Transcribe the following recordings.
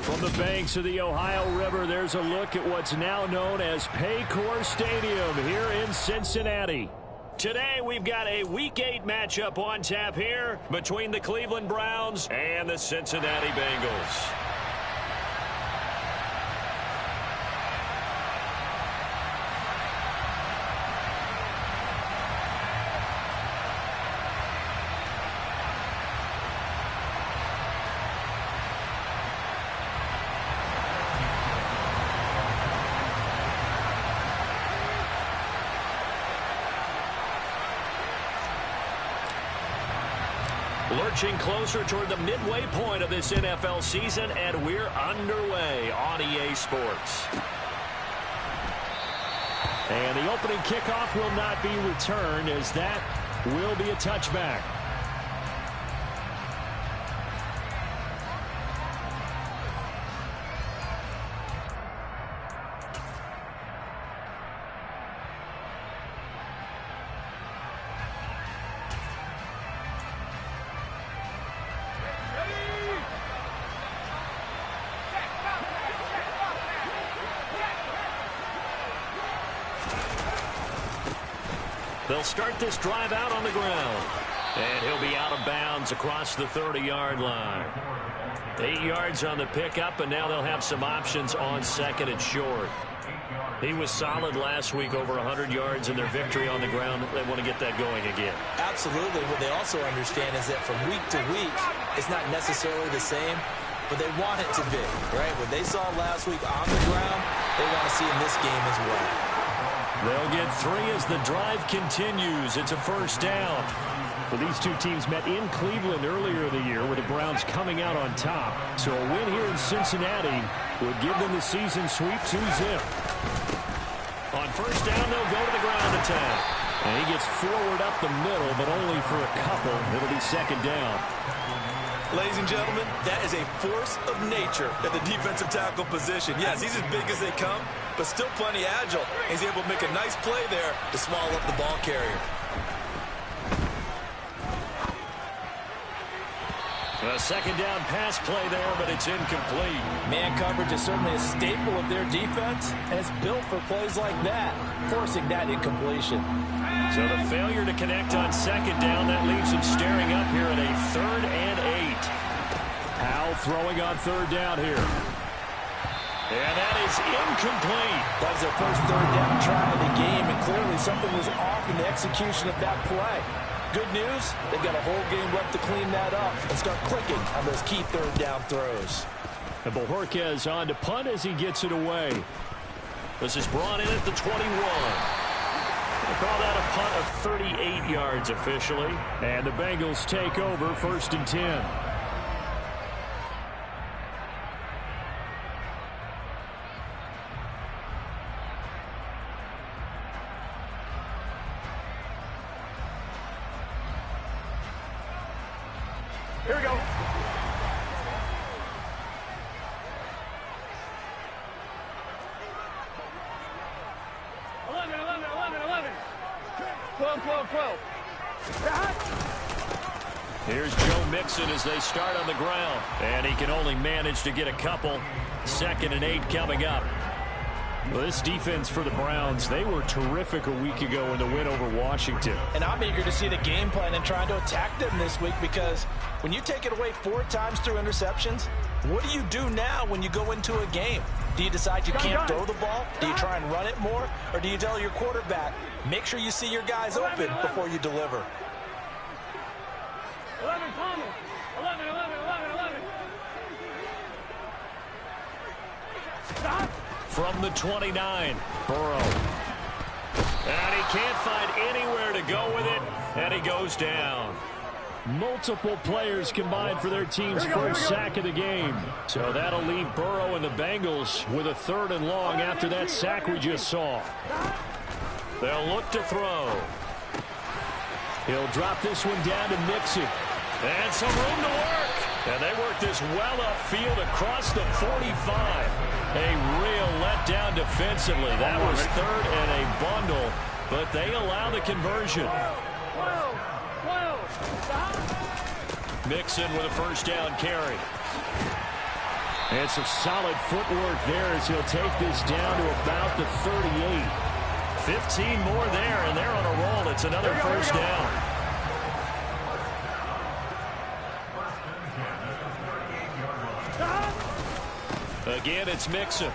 From the banks of the Ohio River, there's a look at what's now known as Paycor Stadium here in Cincinnati. Today, we've got a Week 8 matchup on tap here between the Cleveland Browns and the Cincinnati Bengals. Lurching closer toward the midway point of this NFL season, and we're underway on EA Sports. And the opening kickoff will not be returned, as that will be a touchback. They'll start this drive out on the ground. And he'll be out of bounds across the 30-yard line. 8 yards on the pickup, and now they'll have some options on second and short. He was solid last week, over 100 yards in their victory on the ground. They want to get that going again. Absolutely. What they also understand is that from week to week, it's not necessarily the same, but they want it to be, right? What they saw last week on the ground, they want to see in this game as well. They'll get 3 as the drive continues. It's a first down. Well, these two teams met in Cleveland earlier in the year with the Browns coming out on top. So a win here in Cincinnati would give them the season sweep 2-zip. On first down, they'll go to the ground attack. And he gets forward up the middle, but only for a couple. It'll be second down. Ladies and gentlemen, that is a force of nature at the defensive tackle position. Yes, he's as big as they come, but still plenty agile. He's able to make a nice play there to swallow up the ball carrier. A second down pass play there, but it's incomplete. Man coverage is certainly a staple of their defense, and it's built for plays like that, forcing that incompletion. So the failure to connect on second down, that leaves him staring up here at a 3rd and 8. Howell throwing on third down here. And that is incomplete. That was their first third down try of the game, and clearly something was off in the execution of that play. Good news, they've got a whole game left to clean that up and start clicking on those key third down throws. And Bojorquez on to punt as he gets it away. This is brought in at the 21. We'll call that a punt of 38 yards officially. And the Bengals take over 1st and 10. Here we go. 11. 12. Here's Joe Mixon as they start on the ground. And he can only manage to get a couple. 2nd and 8 coming up. Well, this defense for the Browns, they were terrific a week ago in the win over Washington. And I'm eager to see the game plan and trying to attack them this week, because when you take it away 4 times through interceptions, what do you do now when you go into a game? Do you decide you can't throw the ball? Do you try and run it more? Or do you tell your quarterback, make sure you see your guys open before you deliver? 11, Thomas. 11. Stop. From the 29, Burrow. And he can't find anywhere to go with it, and he goes down. Multiple players combined for their team's first sack of the game. So that'll leave Burrow and the Bengals with a 3rd and long after that sack we just saw. They'll look to throw. He'll drop this one down to Mixon. And some room to work. And they work this well upfield across the 45. A real letdown defensively. That was 3rd and a bundle, but they allow the conversion. 12. Mixon with a first down carry. And some solid footwork there as he'll take this down to about the 38. 15 more there, and they're on a roll. It's another first down. Again, it's Mixon.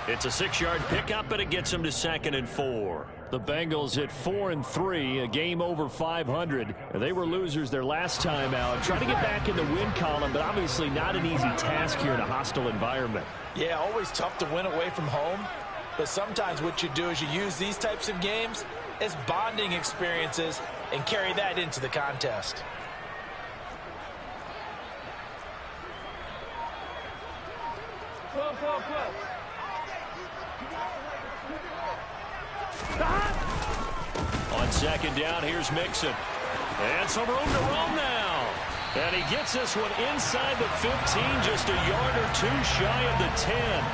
It's a 6-yard pickup, and it gets him to 2nd and 4. The Bengals at 4-3, a game over 500. They were losers their last time out. Trying to get back in the win column, but obviously not an easy task here in a hostile environment. Yeah, always tough to win away from home. But sometimes what you do is you use these types of games as bonding experiences and carry that into the contest. On 2nd down, here's Mixon. And some room to roam now. And he gets this one inside the 15, just a yard or two shy of the 10.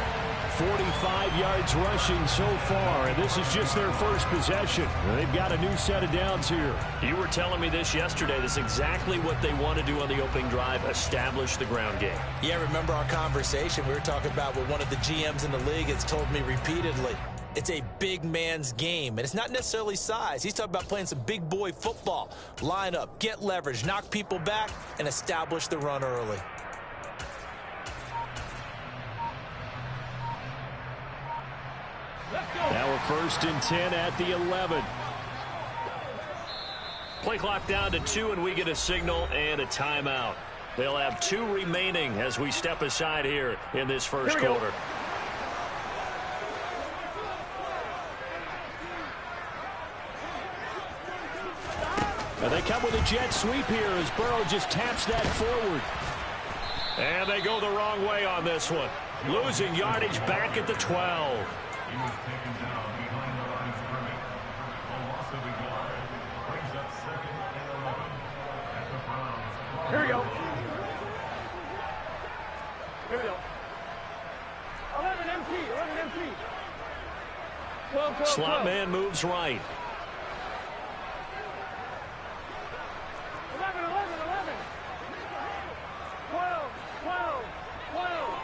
45 yards rushing so far, and this is just their first possession. They've got a new set of downs here. You were telling me this yesterday. This is exactly what they want to do on the opening drive, establish the ground game. Yeah, remember our conversation? We were talking about what one of the GMs in the league has told me repeatedly. It's a big man's game, and it's not necessarily size. He's talking about playing some big boy football. Line up, get leverage, knock people back, and establish the run early. Now a 1st and 10 at the 11. Play clock down to 2, and we get a signal and a timeout. They'll have 2 remaining as we step aside here in this first quarter. And they come with a jet sweep here as Burrow just taps that forward. And they go the wrong way on this one. Losing yardage back at the 12. He was taken down behind the line of scrimmage. A loss of a yard brings up 2nd and 11 at the Browns. Here we go. Here we go. 11 MT, 11 MT. 12, 12, Slot 12. man moves right. 11, 11, 11. 12, 12, 12.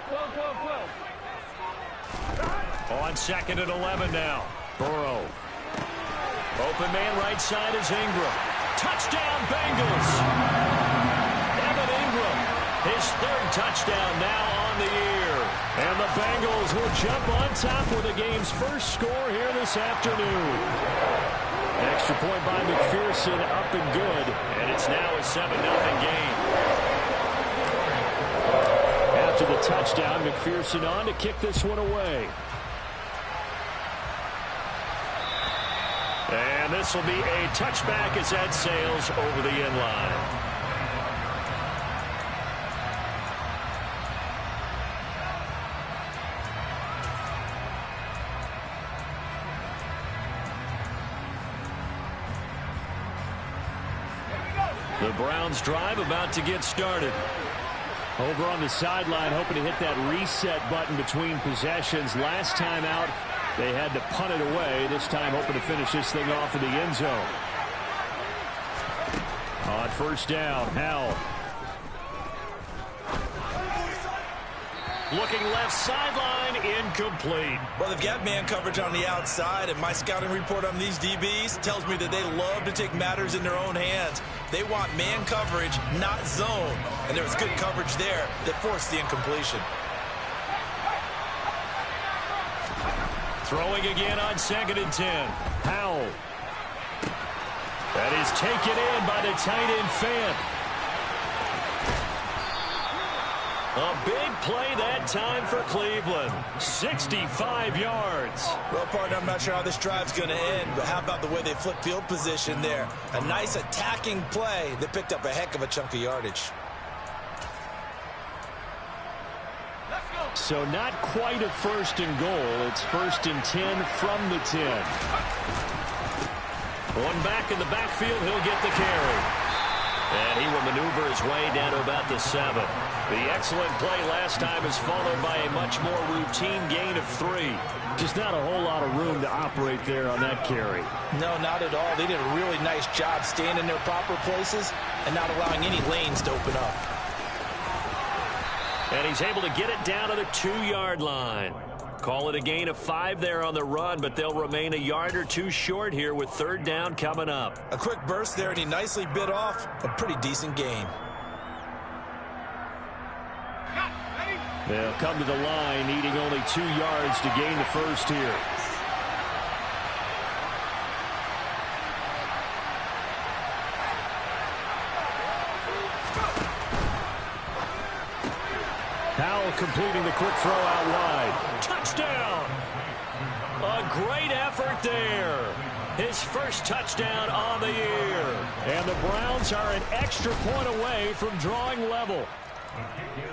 12, 12, 12. On 2nd and 11 now. Burrow. Open man right side is Ingram. Touchdown Bengals. Evan Ingram. His 3rd touchdown now on the year. And the Bengals will jump on top with the game's first score here this afternoon. Extra point by McPherson, up and good. And it's now a 7-0 game. After the touchdown, McPherson on to kick this one away. And this will be a touchback as that sails over the end line. The Browns drive about to get started. Over on the sideline, hoping to hit that reset button between possessions. Last time out, they had to punt it away. This time, hoping to finish this thing off in the end zone. On 1st down, Howell. Looking left sideline, incomplete. Well, they've got man coverage on the outside, and my scouting report on these DBs tells me that they love to take matters in their own hands. They want man coverage, not zone. And there was good coverage there that forced the incompletion. Throwing again on 2nd and 10. Howell. That is taken in by the tight end Fant. A big play that time for Cleveland. 65 yards. Well, partner, I'm not sure how this drive's going to end, but how about the way they flipped field position there? A nice attacking play that picked up a heck of a chunk of yardage. So not quite a 1st and goal. It's 1st and 10 from the 10. One back in the backfield, he'll get the carry. And he will maneuver his way down to about the 7. The excellent play last time is followed by a much more routine gain of 3. Just not a whole lot of room to operate there on that carry. No, not at all. They did a really nice job staying in their proper places and not allowing any lanes to open up. And he's able to get it down to the 2-yard line. Call it a gain of 5 there on the run, but they'll remain a yard or 2 short here with 3rd down coming up. A quick burst there, and he nicely bit off a pretty decent gain. They'll come to the line, needing only 2 yards to gain the first here. Howell completing the quick throw out wide. Touchdown! A great effort there. His first touchdown on the year. And the Browns are an extra point away from drawing level.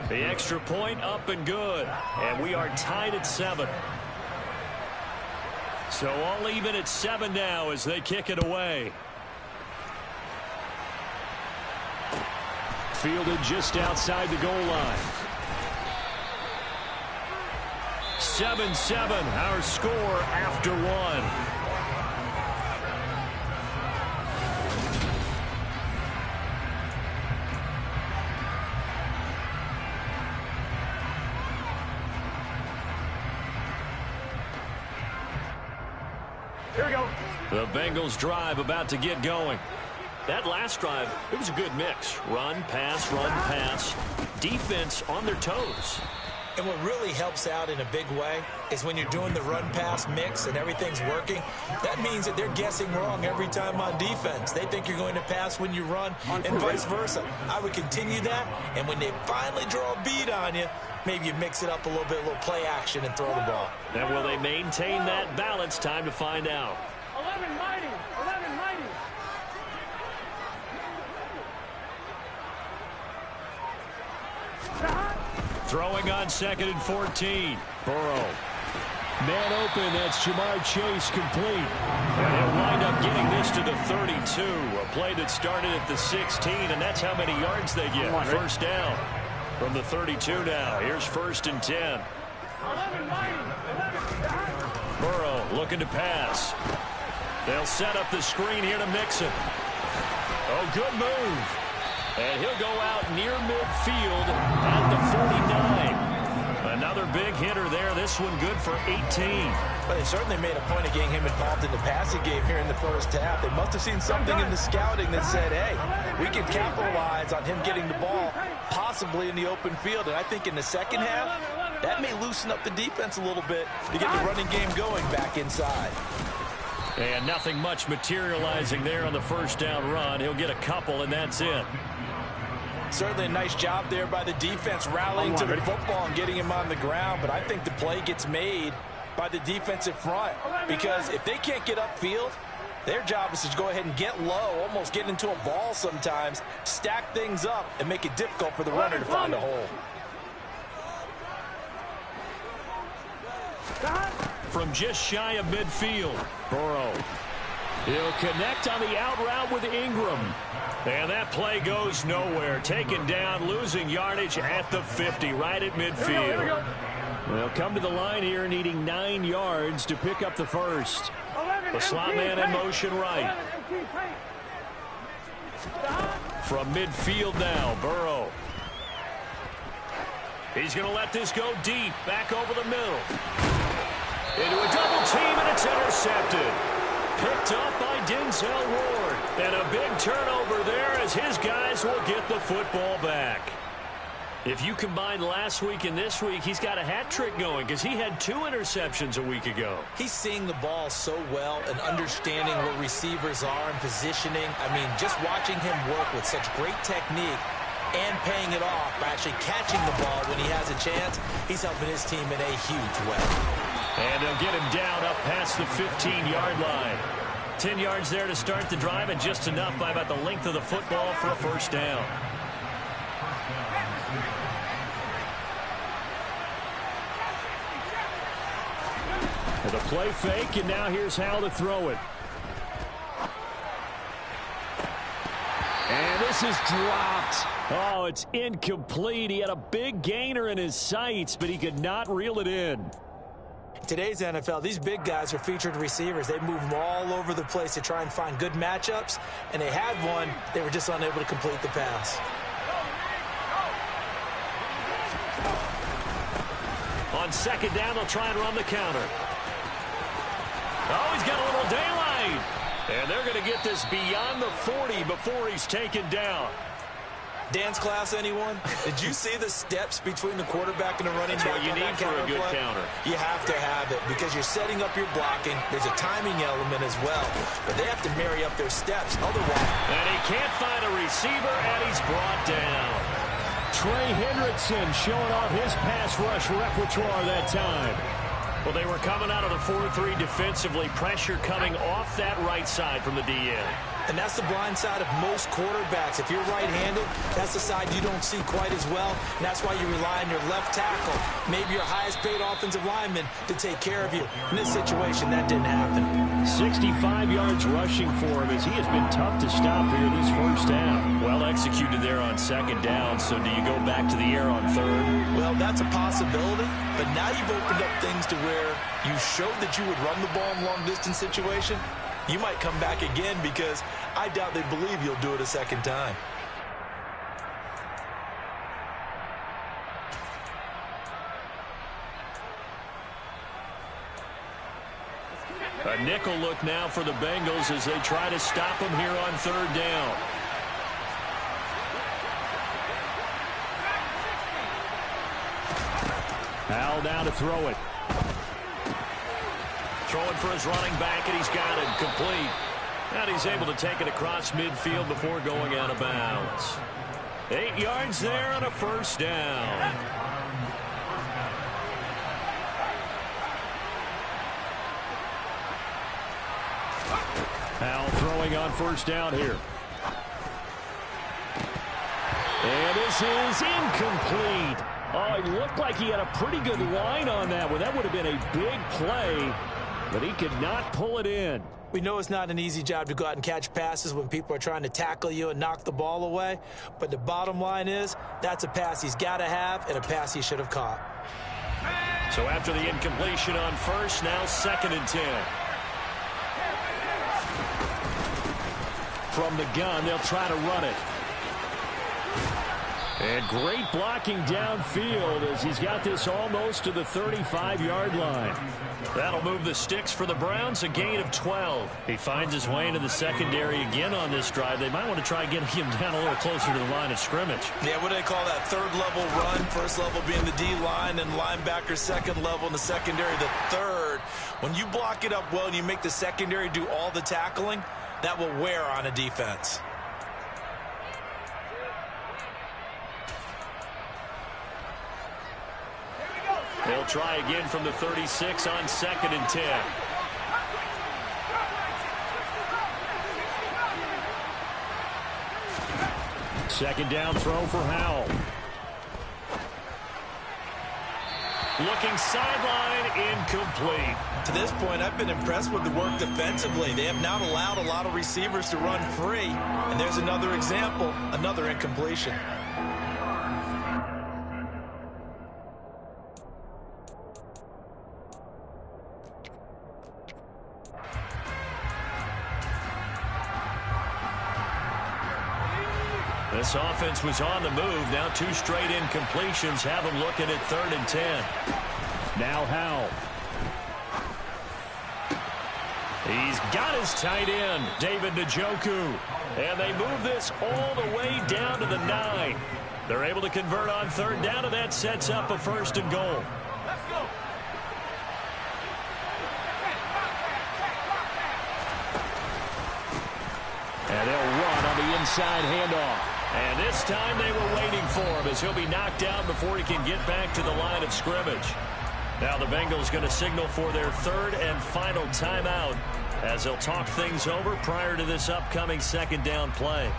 The extra point up and good. And we are tied at 7. So all even at 7 now as they kick it away. Fielded just outside the goal line. 7-7, our score after 1. Here we go. The Bengals drive about to get going. That last drive, it was a good mix. Run, pass, defense on their toes. And what really helps out in a big way is when you're doing the run-pass mix and everything's working, that means that they're guessing wrong every time on defense. They think you're going to pass when you run and vice versa. I would continue that, and when they finally draw a bead on you, maybe you mix it up a little bit, a little play action and throw the ball. And will they maintain that balance? Time to find out. 11 mighty. 11 mighty. Throwing on 2nd and 14. Burrow. Man open, that's Ja'Marr Chase complete. And he'll wind up getting this to the 32. A play that started at the 16, and that's how many yards they get. First down from the 32 now. Here's 1st and 10. Burrow looking to pass. They'll set up the screen here to Mixon. Oh, good move. And he'll go out near midfield at the 49. Another big hitter there. This one good for 18. But they certainly made a point of getting him involved in the passing game here in the first half. They must have seen something in the scouting that said, hey, we can capitalize on him getting the ball possibly in the open field. And I think in the second half, that may loosen up the defense a little bit to get the running game going back inside. And nothing much materializing there on the first down run. He'll get a couple, and that's it. Certainly a nice job there by the defense rallying to the football and getting him on the ground. But I think the play gets made by the defensive front, because if they can't get upfield, their job is to go ahead and get low, almost get into a ball sometimes, stack things up, and make it difficult for the runner to find a hole. From just shy of midfield, Burrow. He'll connect on the out route with Ingram. And that play goes nowhere. Taken down, losing yardage at the 50, right at midfield. They'll come to the line here needing 9 yards to pick up the first. The slot man in motion right. From midfield now, Burrow. He's going to let this go deep, back over the middle. Into a double team, and it's intercepted. Picked up by Denzel Ward. And a big turnover there as his guys will get the football back. If you combine last week and this week, he's got a hat trick going because he had 2 interceptions a week ago. He's seeing the ball so well and understanding where receivers are and positioning. I mean, just watching him work with such great technique and paying it off by actually catching the ball when he has a chance, he's helping his team in a huge way. And they'll get him down up past the 15-yard line. 10 yards there to start the drive, and just enough by about the length of the football for a first down. The play fake, and now here's Howell to throw it. And this pass is dropped. Oh, it's incomplete. He had a big gainer in his sights, but he could not reel it in. Today's NFL, these big guys are featured receivers. They move them all over the place to try and find good matchups, and they had one. They were just unable to complete the pass. On second down, they'll try and run the counter. Oh, he's got a little daylight. And they're going to get this beyond the 40 before he's taken down. Dance class, anyone? Did you see the steps between the quarterback and the running back? That's what you need for a good counter. You have to have it because you're setting up your blocking. There's a timing element as well. But they have to marry up their steps. Otherwise... And he can't find a receiver, and he's brought down. Trey Hendrickson showing off his pass rush repertoire that time. Well, they were coming out of the 4-3 defensively. Pressure coming off that right side from the DN. And that's the blind side of most quarterbacks. If you're right-handed, that's the side you don't see quite as well. And that's why you rely on your left tackle, maybe your highest-paid offensive lineman, to take care of you. In this situation, that didn't happen. 65 yards rushing for him as he has been tough to stop here this first half. Well executed there on second down. So do you go back to the air on third? Well, that's a possibility. But now you've opened up things to where you showed that you would run the ball in long-distance situation. You might come back again because I doubt they believe you'll do it a second time. A nickel look now for the Bengals as they try to stop him here on third down. Howell down to throw it. Throwing for his running back, and he's got it complete. And he's able to take it across midfield before going out of bounds. 8 yards there on a first down. Howell throwing on first down here. And this is incomplete. Oh, it looked like he had a pretty good line on that one. That would have been a big play, but he could not pull it in. We know it's not an easy job to go out and catch passes when people are trying to tackle you and knock the ball away. But the bottom line is, that's a pass he's got to have and a pass he should have caught. So after the incompletion on first, now 2nd and 10. From the gun, they'll try to run it. And great blocking downfield as he's got this almost to the 35-yard line. That'll move the sticks for the Browns, a gain of 12. He finds his way into the secondary again on this drive. They might want to try getting him down a little closer to the line of scrimmage. Yeah, what do they call that? Third level run. First level being the D-line and linebacker, second level in the secondary, the third. When you block it up well and you make the secondary do all the tackling, that will wear on a defense. They'll try again from the 36 on 2nd and 10. Second down throw for Howell. Looking sideline, incomplete. To this point, I've been impressed with the work defensively. They have not allowed a lot of receivers to run free. And there's another example, another incompletion. This offense was on the move. Now 2 straight incompletions have them looking at 3rd and 10. Now Howell. He's got his tight end, David Njoku. And they move this all the way down to the 9. They're able to convert on 3rd down, and that sets up a 1st and goal. Let's go. And they'll run on the inside handoff. And this time they were waiting for him as he'll be knocked down before he can get back to the line of scrimmage. Now the Bengals going to signal for their 3rd and final timeout as they'll talk things over prior to this upcoming 2nd down play.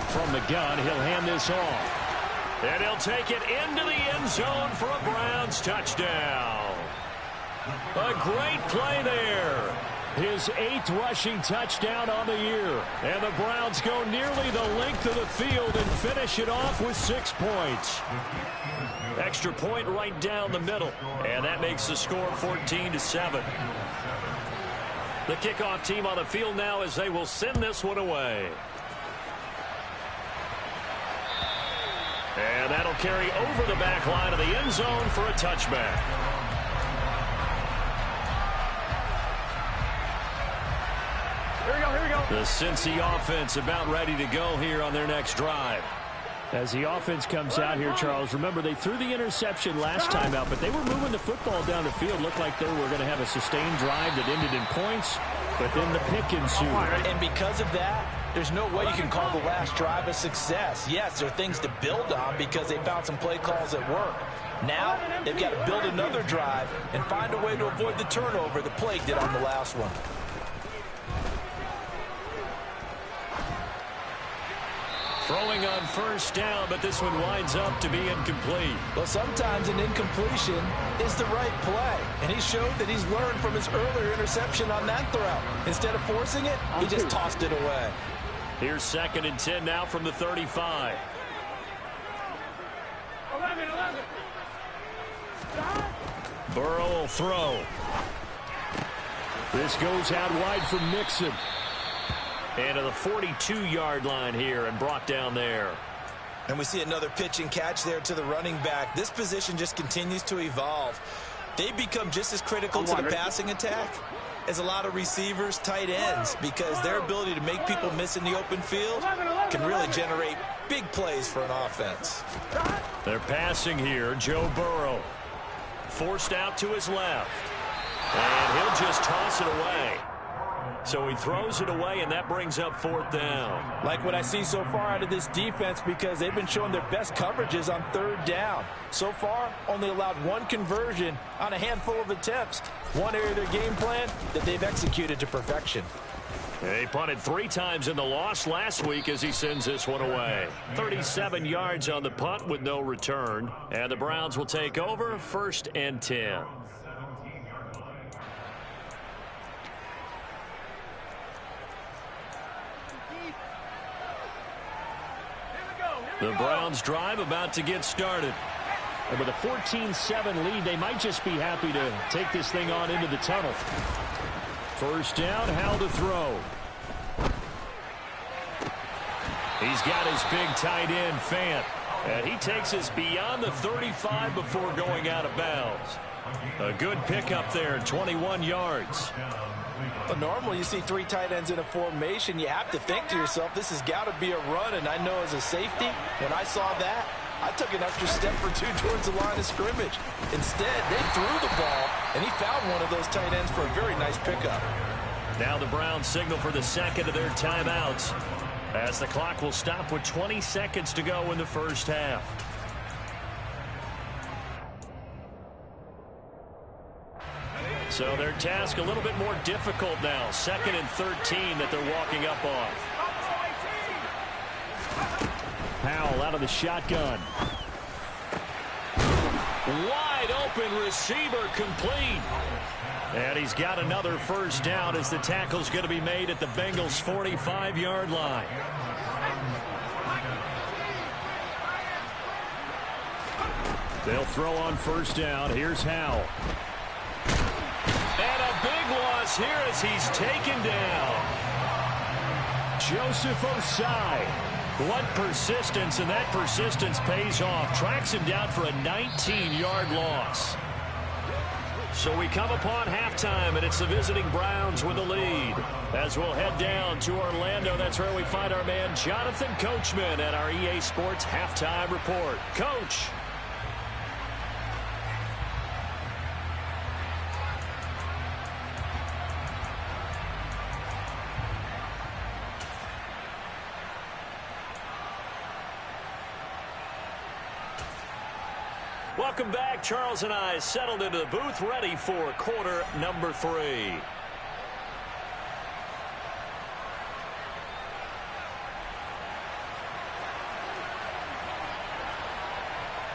From the gun, he'll hand this off. And he'll take it into the end zone for a Browns touchdown. A great play there. His 8th rushing touchdown on the year. And the Browns go nearly the length of the field and finish it off with 6 points. Extra point right down the middle. And that makes the score 14-7. The kickoff team on the field now as they will send this one away. And that'll carry over the back line of the end zone for a touchback. Here we go. The Cincy offense about ready to go here on their next drive. As the offense comes out here, Charles, remember they threw the interception last time out, but they were moving the football down the field. Looked like they were going to have a sustained drive that ended in points, but then the pick ensued. And because of that, there's no way you can call the last drive a success. Yes, there are things to build on because they found some play calls at work. Now, they've got to build another drive and find a way to avoid the turnover the play did on the last one. Throwing on first down, but this one winds up to be incomplete. Well, sometimes an incompletion is the right play. And he showed that he's learned from his earlier interception on that throw. Instead of forcing it, he just tossed it away. Here's 2nd and 10 now from the 35. 11. Burrow will throw. This goes out wide for Mixon. And to the 42-yard line here and brought down there. And we see another pitch and catch there to the running back. This position just continues to evolve. They become just as critical to the passing attack as a lot of receivers, tight ends, because their ability to make people miss in the open field can really generate big plays for an offense. They're passing here. Joe Burrow forced out to his left. And he'll just toss it away. So he throws it away, and that brings up 4th down. Like what I see so far out of this defense, because they've been showing their best coverages on 3rd down. So far, only allowed 1 conversion on a handful of attempts. One area of their game plan that they've executed to perfection. He punted 3 times in the loss last week as he sends this one away. 37 yards on the punt with no return. And the Browns will take over 1st and 10. The Browns drive about to get started. And with a 14-7 lead, they might just be happy to take this thing on into the tunnel. First down, Howell to throw. He's got his big tight end, Fant. And he takes us beyond the 35 before going out of bounds. A good pickup there, 21 yards. But normally you see 3 tight ends in a formation, you have to think to yourself, this has got to be a run. And I know as a safety, when I saw that, I took an extra step or 2 towards the line of scrimmage. Instead, they threw the ball, and he found one of those tight ends for a very nice pickup. Now the Browns signal for the 2nd of their timeouts, as the clock will stop with 20 seconds to go in the first half. So their task a little bit more difficult now. 2nd and 13 that they're walking up on. Howell out of the shotgun. Wide open receiver, complete. And he's got another first down as the tackle's going to be made at the Bengals' 45-yard line. They'll throw on first down. Here's Howell. And a big loss here as he's taken down. Joseph Osai. What persistence, and that persistence pays off. Tracks him down for a 19-yard loss. So we come upon halftime, and it's the visiting Browns with the lead. As we'll head down to Orlando, that's where we find our man Jonathan Coachman at our EA Sports Halftime Report. Coach. Welcome back. Charles and I settled into the booth, ready for quarter number 3.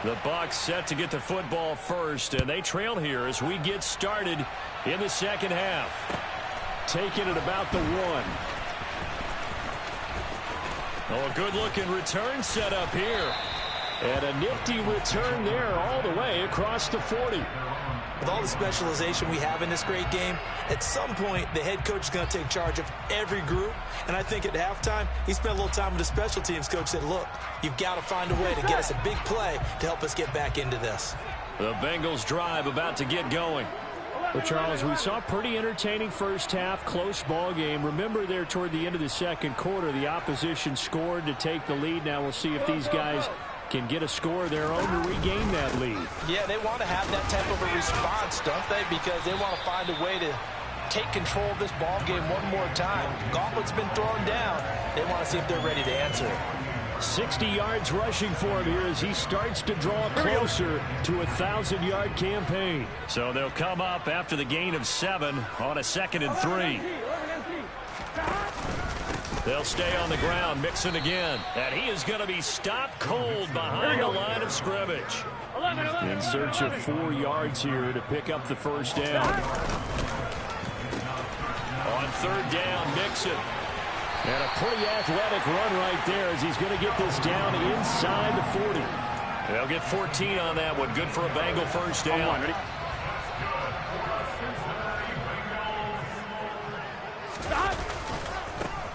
The Bucs set to get the football first, and they trail here as we get started in the second half. Taking it about the 1. Oh, a good-looking return set up here. And a nifty return there all the way across the 40. With all the specialization we have in this great game, at some point the head coach is going to take charge of every group. And I think at halftime, he spent a little time with the special teams coach, said, look, you've got to find a way to get us a big play to help us get back into this. The Bengals drive about to get going. Well, Charles, we saw a pretty entertaining first half, close ball game. Remember there toward the end of the second quarter, the opposition scored to take the lead. Now we'll see if these guys can get a score of their own to regain that lead. Yeah, they want to have that type of a response, don't they? Because they want to find a way to take control of this ball game one more time. Gauntlet's been thrown down. They want to see if they're ready to answer it. 60 yards rushing for him here as he starts to draw closer to a 1,000-yard campaign. So they'll come up after the gain of 7 on a 2nd and 3. They'll stay on the ground, Mixon again. And he is going to be stopped cold behind the line of scrimmage. In search of 4 yards here to pick up the first down. On 3rd down, Mixon. And a pretty athletic run right there as he's going to get this down inside the 40. They'll get 14 on that one. Good for a Bengal first down.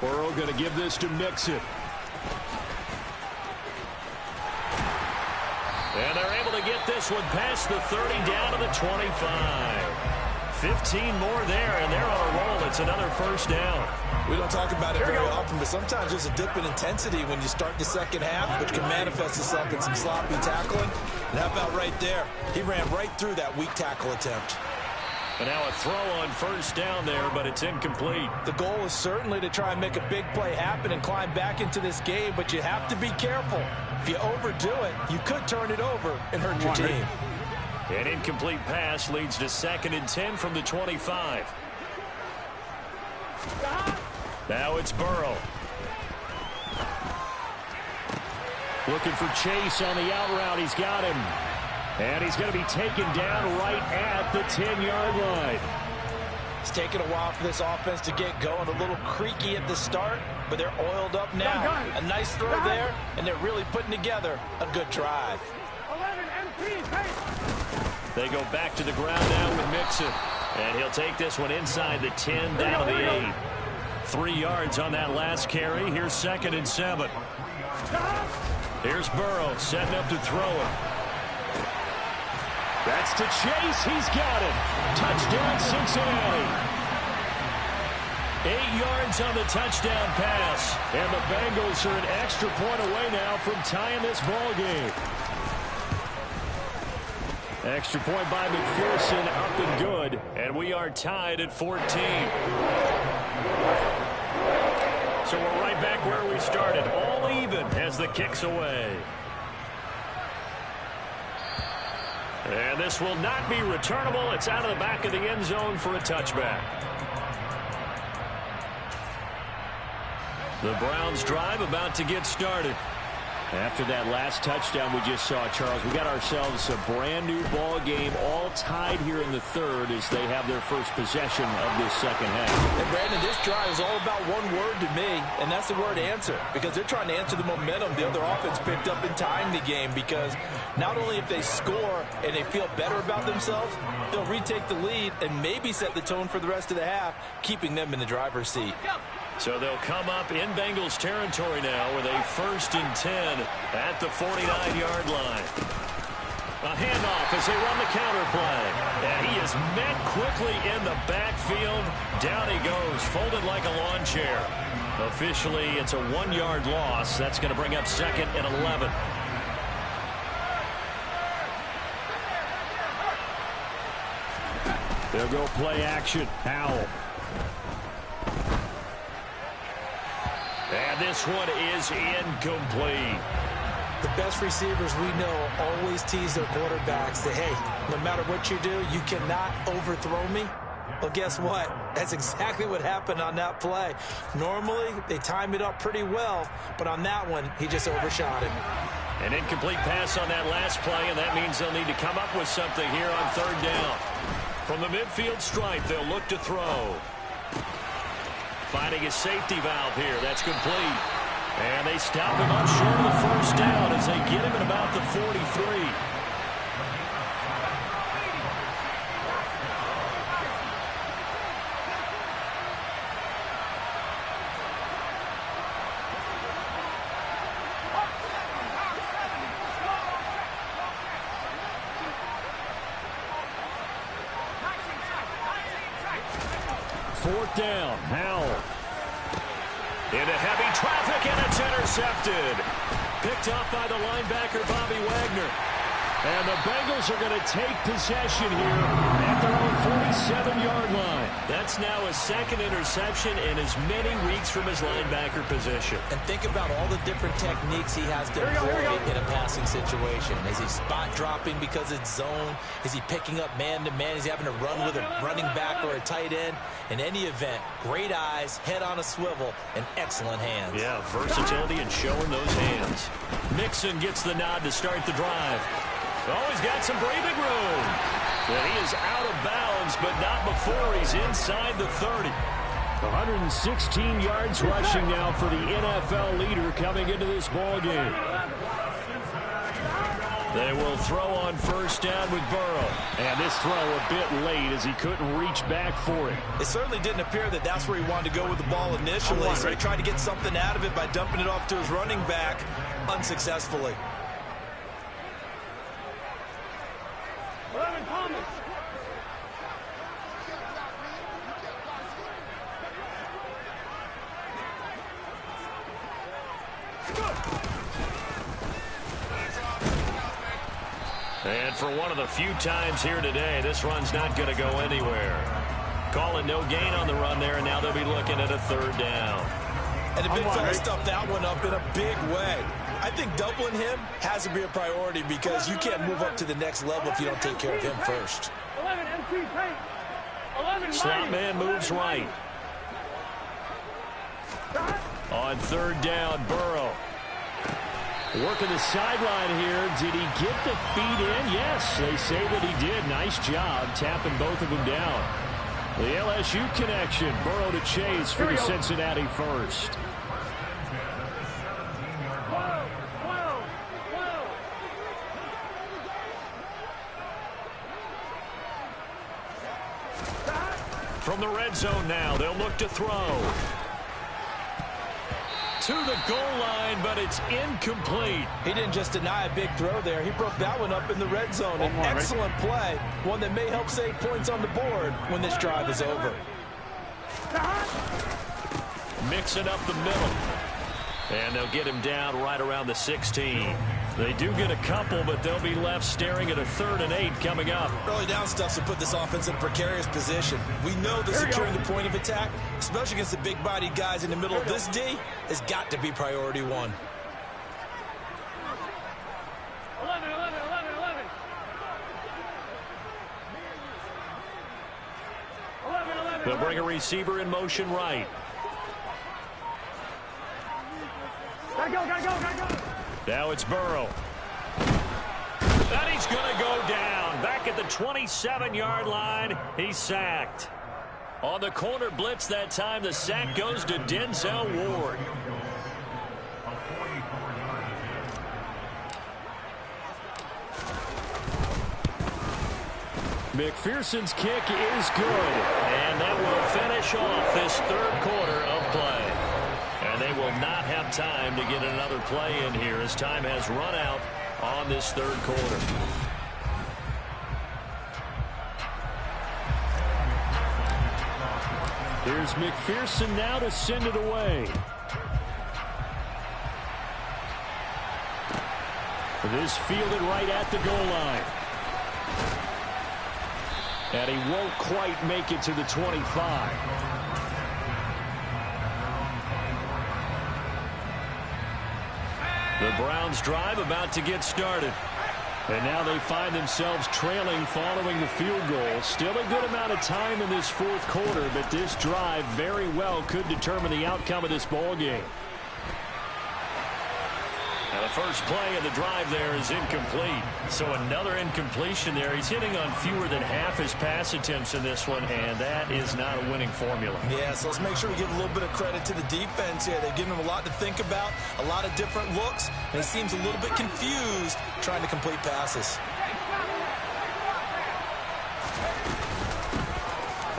Burrow going to give this to Mixon. And they're able to get this one past the 30 down to the 25. 15 more there, and they're on a roll. It's another first down. We don't talk about it very often, but sometimes there's a dip in intensity when you start the second half, which can manifest itself in some sloppy tackling. And how about right there? He ran right through that weak tackle attempt. And now a throw on first down there, but it's incomplete. The goal is certainly to try and make a big play happen and climb back into this game, but you have to be careful. If you overdo it, you could turn it over and hurt your team. An incomplete pass leads to 2nd and 10 from the 25. Now it's Burrow. Looking for Chase on the out route. He's got him. And he's going to be taken down right at the 10-yard line. It's taken a while for this offense to get going. A little creaky at the start, but they're oiled up now. A nice throw there, and they're really putting together a good drive. They go back to the ground now with Mixon. And he'll take this one inside the 10 down to the 8. 3 yards on that last carry. Here's 2nd and 7. Here's Burrow setting up to throw it. That's to Chase. He's got it. Touchdown, Cincinnati. 8 yards on the touchdown pass. And the Bengals are an extra point away now from tying this ball game. Extra point by McPherson, up and good. And we are tied at 14. So we're right back where we started. All even as the kick's away. And this will not be returnable. It's out of the back of the end zone for a touchback. The Browns drive about to get started. After that last touchdown we just saw, Charles, we got ourselves a brand new ball game, all tied here in the 3rd as they have their first possession of this second half. And Brandon, this drive is all about one word to me, and that's the word answer, because they're trying to answer the momentum the other offense picked up in tying the game, because not only if they score and they feel better about themselves, they'll retake the lead and maybe set the tone for the rest of the half, keeping them in the driver's seat. So they'll come up in Bengals territory now with a 1st and 10 at the 49-yard line. A handoff as they run the counter play. And he is met quickly in the backfield. Down he goes, folded like a lawn chair. Officially, it's a 1-yard loss. That's going to bring up 2nd and 11. They'll go play action. Howell. And this one is incomplete. The best receivers we know always tease their quarterbacks that, hey, no matter what you do, you cannot overthrow me. Well, guess what? That's exactly what happened on that play. Normally, they time it up pretty well, but on that one, he just overshot it. An incomplete pass on that last play, and that means they'll need to come up with something here on third down. From the midfield stripe, they'll look to throw. Finding a safety valve here. That's complete. And they stop him up short of the first down as they get him at about the 43. Fourth down, Howell. Into heavy traffic, and it's intercepted. Picked up by the linebacker, Bobby Wagner. And the Bengals are going to take possession here at their own 47-yard line. That's now a second interception in as many weeks from his linebacker position. And think about all the different techniques he has to employ in a passing situation. Is he spot dropping because it's zone? Is he picking up man-to-man? Is he having to run with a running back or a tight end? In any event, great eyes, head on a swivel, and excellent hands. Yeah, versatility and showing those hands. Mixon gets the nod to start the drive. Oh, he's got some breathing room. And he is out of bounds, but not before he's inside the 30. 116 yards rushing now for the NFL leader coming into this ball game. They will throw on first down with Burrow. And this throw a bit late as he couldn't reach back for it. It certainly didn't appear that that's where he wanted to go with the ball initially, so he tried to get something out of it by dumping it off to his running back unsuccessfully. And for one of the few times here today, this run's not going to go anywhere. Calling no gain on the run there, and now they'll be looking at a third down. And the big fella stuffed that one up in a big way. I think doubling him has to be a priority because you can't move up to the next level if you don't take care of him first. 11 MT paint. 11 Slot man moves right. On third down, Burrow. Working the sideline here. Did he get the feet in? Yes, they say that he did. Nice job tapping both of them down. The LSU connection. Burrow to Chase for the Cincinnati first. From the red zone now, they'll look to throw. To the goal line, but it's incomplete. He didn't just deny a big throw there. He broke that one up in the red zone. An excellent play, one that may help save points on the board when this drive is over. Mixing up the middle. And they'll get him down right around the 16. They do get a couple, but they'll be left staring at a 3rd and 8 coming up. Early down stuff's to put this offense in a precarious position. We know that securing the point of attack, especially against the big-bodied guys in the middle of this D, has got to be priority one. 11, 11, 11, 11. 11, 11. They'll bring a receiver in motion right. Gotta go, gotta go, gotta go. Now it's Burrow. And he's going to go down. Back at the 27-yard line, he's sacked. On the corner blitz that time, the sack goes to Denzel Ward. McPherson's kick is good. And that will finish off this 3rd quarter of play. And they will not have time to get another play in here as time has run out on this 3rd quarter. Here's McPherson now to send it away. This fielded right at the goal line. And he won't quite make it to the 25. The Browns drive about to get started. And now they find themselves trailing following the field goal. Still a good amount of time in this fourth quarter, but this drive very well could determine the outcome of this ball game. And the first play of the drive there is incomplete. So another incompletion there. He's hitting on fewer than half his pass attempts in this one, and that is not a winning formula. Yeah, so let's make sure we give a little bit of credit to the defense here. They've given him a lot to think about, a lot of different looks, and he seems a little bit confused trying to complete passes.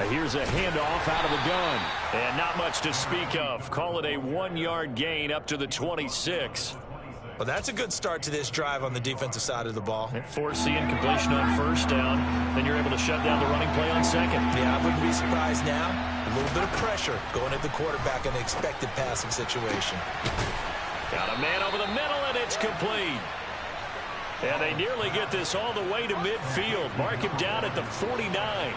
Here's a handoff out of the gun. And not much to speak of. Call it a 1-yard gain up to the 26. Well, that's a good start to this drive on the defensive side of the ball. Force the incompletion on first down. Then you're able to shut down the running play on second. Yeah, I wouldn't be surprised now. A little bit of pressure going at the quarterback in an expected passing situation. Got a man over the middle, and it's complete. And they nearly get this all the way to midfield. Mark him down at the 49.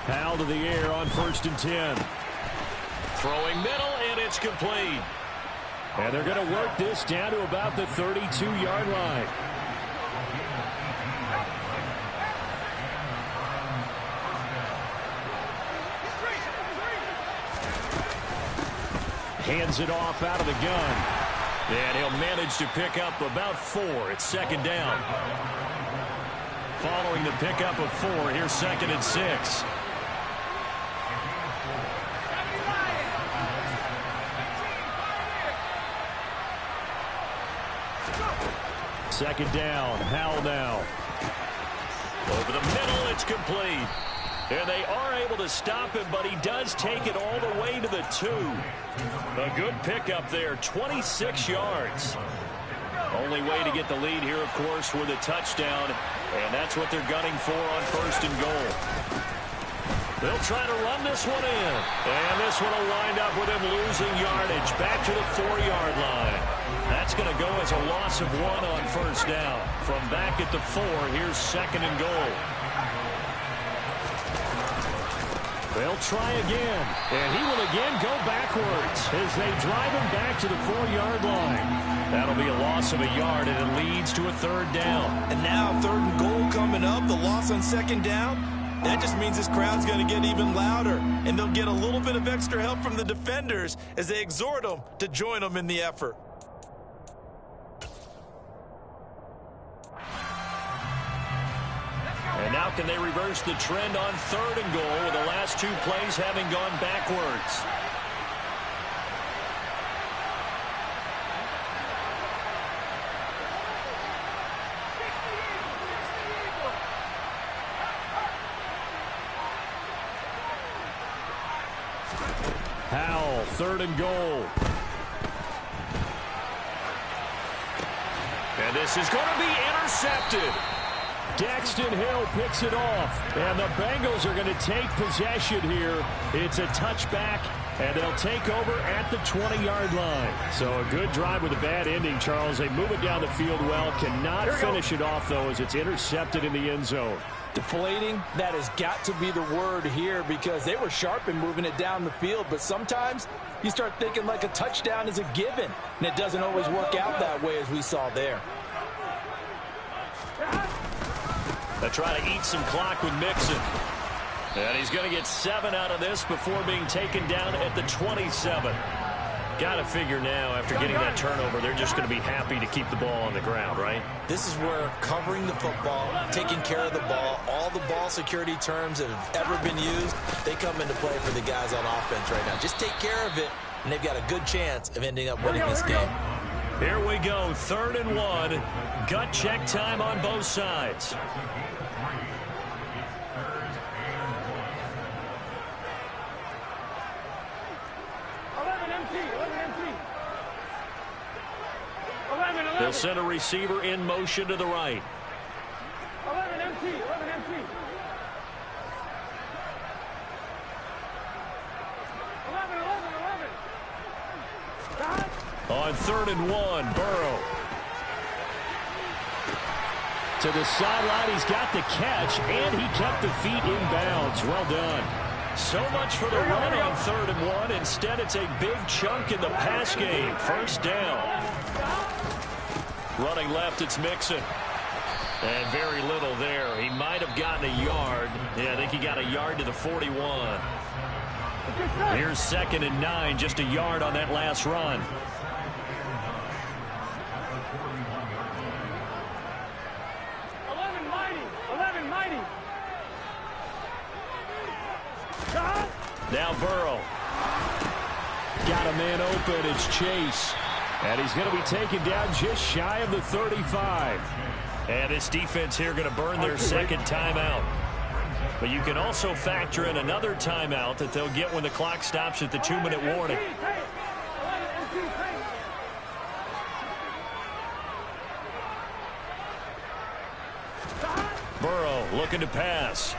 Powell to the air on 1st and 10. Throwing middle, and it's complete. And they're going to work this down to about the 32-yard line. Hands it off out of the gun. And he'll manage to pick up about 4. It's 2nd down. Following the pickup of 4, here's 2nd and 6. Second down, Howell now. Over the middle, it's complete. And they are able to stop him, but he does take it all the way to the 2. A good pickup there, 26 yards. Only way to get the lead here, of course, with a touchdown. And that's what they're gunning for on 1st and goal. They'll try to run this one in. And this one will wind up with him losing yardage back to the 4-yard line. That's going to go as a loss of 1 on 1st down. From back at the 4, here's 2nd and goal. They'll try again. And he will again go backwards as they drive him back to the 4-yard line. That'll be a loss of a yard, and it leads to a 3rd down. And now 3rd and goal coming up. The loss on 2nd down. That just means this crowd's going to get even louder. And they'll get a little bit of extra help from the defenders as they exhort them to join them in the effort. And now can they reverse the trend on 3rd and goal with the last 2 plays having gone backwards? Howell, 3rd and goal. And this is going to be intercepted. Daxton Hill picks it off, and the Bengals are going to take possession here. It's a touchback, and they'll take over at the 20-yard line. So a good drive with a bad ending, Charles. They move it down the field well, cannot finish it off, though, as it's intercepted in the end zone. Deflating, that has got to be the word here because they were sharp in moving it down the field, but sometimes you start thinking like a touchdown is a given, and it doesn't always work out that way as we saw there. They try to eat some clock with Mixon. And he's going to get 7 out of this before being taken down at the 27. Got to figure now, after getting that turnover, they're just going to be happy to keep the ball on the ground, right? This is where covering the football, taking care of the ball, all the ball security terms that have ever been used, they come into play for the guys on offense right now. Just take care of it, and they've got a good chance of ending up winning this game. Here we go, 3rd and 1. Gut check time on both sides. They'll send a receiver in motion to the right. 11 empty, 11 empty. 11, 11, 11. On 3rd and 1, Burrow. To the sideline, he's got the catch, and he kept the feet in bounds. Well done. So much for the run on 3rd and 1. Instead, it's a big chunk in the pass game. First down. Running left, it's Mixon. And very little there. He might have gotten a yard. Yeah, I think he got a yard to the 41. Here's 2nd and 9, just a yard on that last run. Now Burrow. Got a man open. It's Chase. And he's going to be taken down just shy of the 35. And this defense here going to burn their 2nd timeout. But you can also factor in another timeout that they'll get when the clock stops at the 2-minute warning. Burrow looking to pass.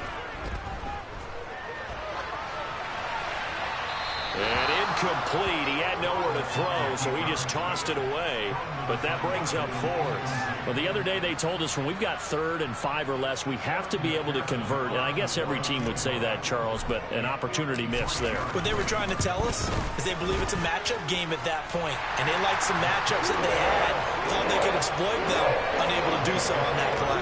And incomplete. He had nowhere to throw, so he just tossed it away. But that brings up 4th. Well, the other day they told us when we've got 3rd and 5 or less, we have to be able to convert. And I guess every team would say that, Charles, but an opportunity missed there. What they were trying to tell us is they believe it's a matchup game at that point. And they liked some matchups that they had, thought they could exploit them, unable to do so on that play.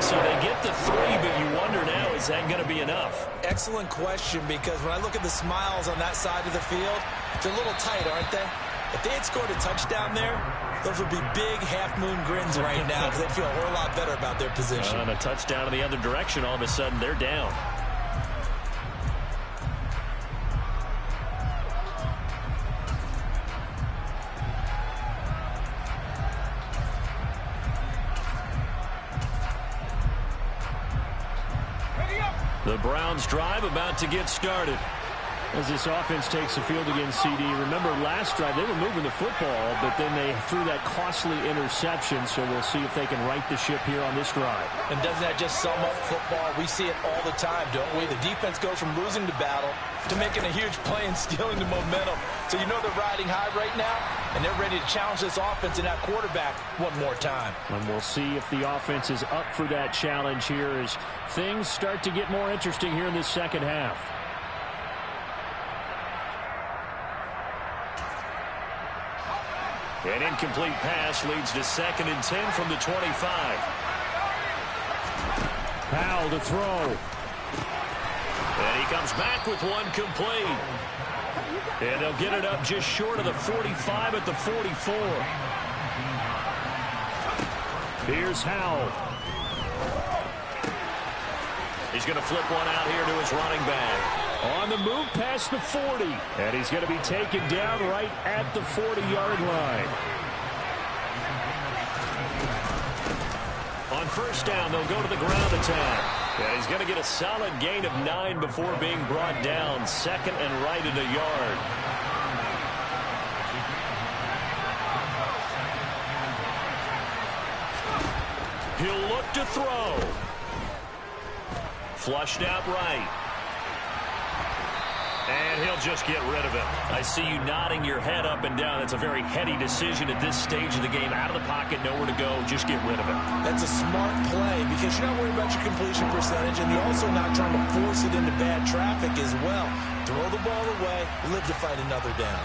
So they get the 3, but you wonder now, is that going to be enough? Excellent question, because when I look at the smiles on that side of the field, they're a little tight, aren't they? If they had scored a touchdown there, those would be big half-moon grins right now because they'd feel a whole lot better about their position. On a touchdown in the other direction, all of a sudden they're down. The Browns drive about to get started. As this offense takes the field against CD. Remember last drive they were moving the football, but then they threw that costly interception, so we'll see if they can right the ship here on this drive. And doesn't that just sum up football? We see it all the time, don't we? The defense goes from losing the battle to making a huge play and stealing the momentum. So you know they're riding high right now, and they're ready to challenge this offense and that quarterback one more time. And we'll see if the offense is up for that challenge here as things start to get more interesting here in this second half. An incomplete pass leads to 2nd and 10 from the 25. Powell to throw. And he comes back with one complete. And they'll get it up just short of the 45 at the 44. Here's Howell. He's going to flip one out here to his running back. On the move past the 40. And he's going to be taken down right at the 40-yard line. On first down, they'll go to the ground attack. And he's going to get a solid gain of 9 before being brought down. 2nd and right at a yard. He'll look to throw. Flushed out right. And he'll just get rid of it. I see you nodding your head up and down. That's a very heady decision at this stage of the game. Out of the pocket, nowhere to go. Just get rid of it. That's a smart play because you're not worried about your completion percentage, and you're also not trying to force it into bad traffic as well. Throw the ball away, live to fight another down.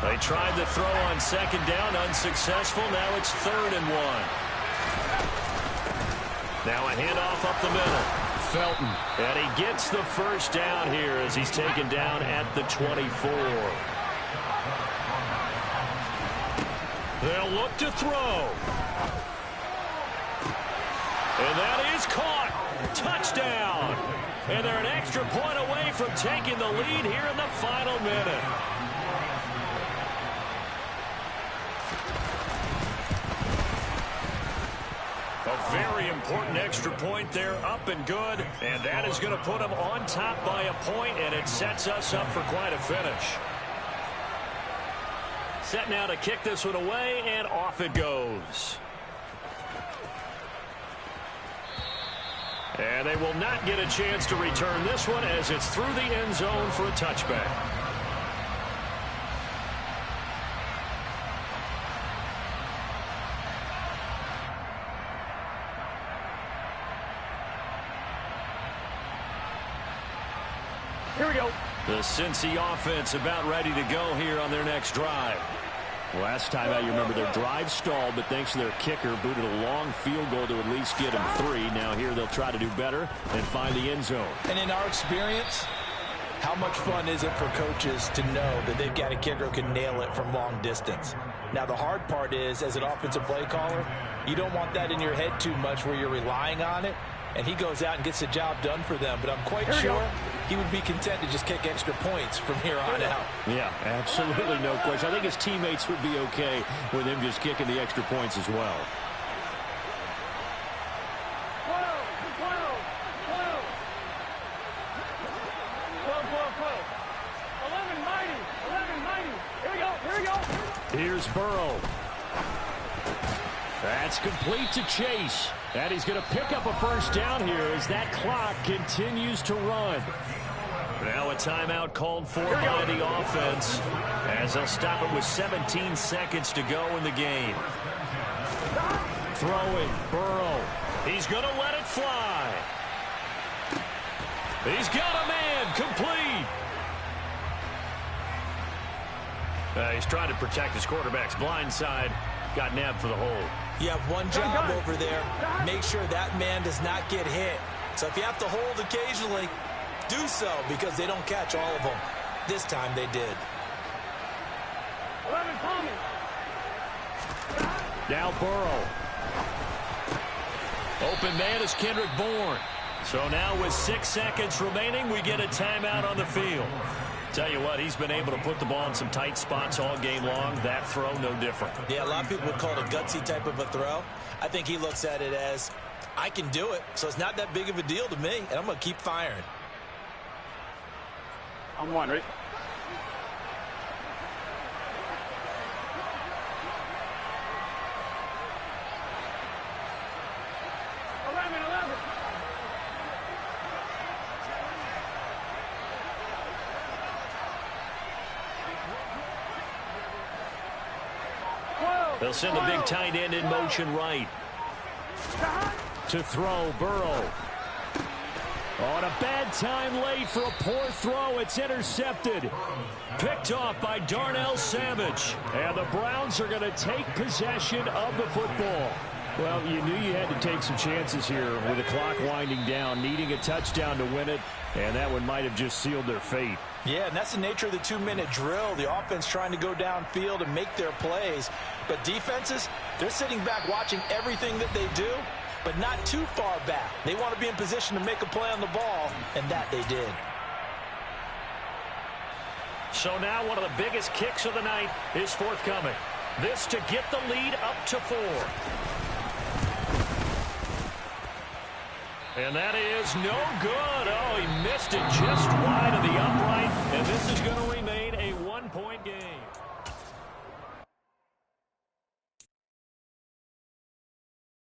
They tried the throw on 2nd down, unsuccessful. Now it's 3rd and 1. Now a handoff up the middle. Felton. And he gets the first down here as he's taken down at the 24. They'll look to throw. And that is caught. Touchdown. And they're an extra point away from taking the lead here in the final minute. A very important extra point there, up and good. And that is going to put them on top by a point, and it sets us up for quite a finish. Set now to kick this one away, and off it goes. And they will not get a chance to return this one as it's through the end zone for a touchback. Here we go. The Cincy offense about ready to go here on their next drive. Last time out, you remember their drive stalled, but thanks to their kicker, booted a long field goal to at least get them 3. Now here they'll try to do better and find the end zone. And in our experience, how much fun is it for coaches to know that they've got a kicker who can nail it from long distance? Now, the hard part is, as an offensive play caller, you don't want that in your head too much where you're relying on it, and he goes out and gets the job done for them. But I'm quite sure he would be content to just kick extra points from here on out. Yeah, absolutely no question. I think his teammates would be okay with him just kicking the extra points as well. 11-90. Here we go. Here we go. Here's Burrow. That's complete to Chase. And he's going to pick up a first down here as that clock continues to run. Now a timeout called for by the offense as they'll stop it with 17 seconds to go in the game. Throwing, Burrow. He's going to let it fly. He's got a man, complete. He's trying to protect his quarterback's blind side. Got nabbed for the hold. You have one job over there. Make sure that man does not get hit. So if you have to hold occasionally, do so, because they don't catch all of them. This time they did. 11 Tommy. Now Burrow. Open man is Kendrick Bourne. So now with 6 seconds remaining, we get a timeout on the field. Tell you what, he's been able to put the ball in some tight spots all game long. That throw, no different. Yeah, a lot of people would call it a gutsy type of a throw. I think he looks at it as, I can do it, so it's not that big of a deal to me, and I'm going to keep firing. I'm one, right? They'll send the big tight end in motion right. To throw, Burrow. On a bad time late for a poor throw. It's intercepted. Picked off by Darnell Savage. And the Browns are going to take possession of the football. Well, you knew you had to take some chances here with the clock winding down, needing a touchdown to win it, and that one might have just sealed their fate. Yeah, and that's the nature of the 2-minute drill. The offense trying to go downfield and make their plays. But defenses, they're sitting back watching everything that they do, but not too far back. They want to be in position to make a play on the ball, and that they did. So now one of the biggest kicks of the night is forthcoming. This to get the lead up to 4. And that is no good. Oh, he missed it just wide of the upright.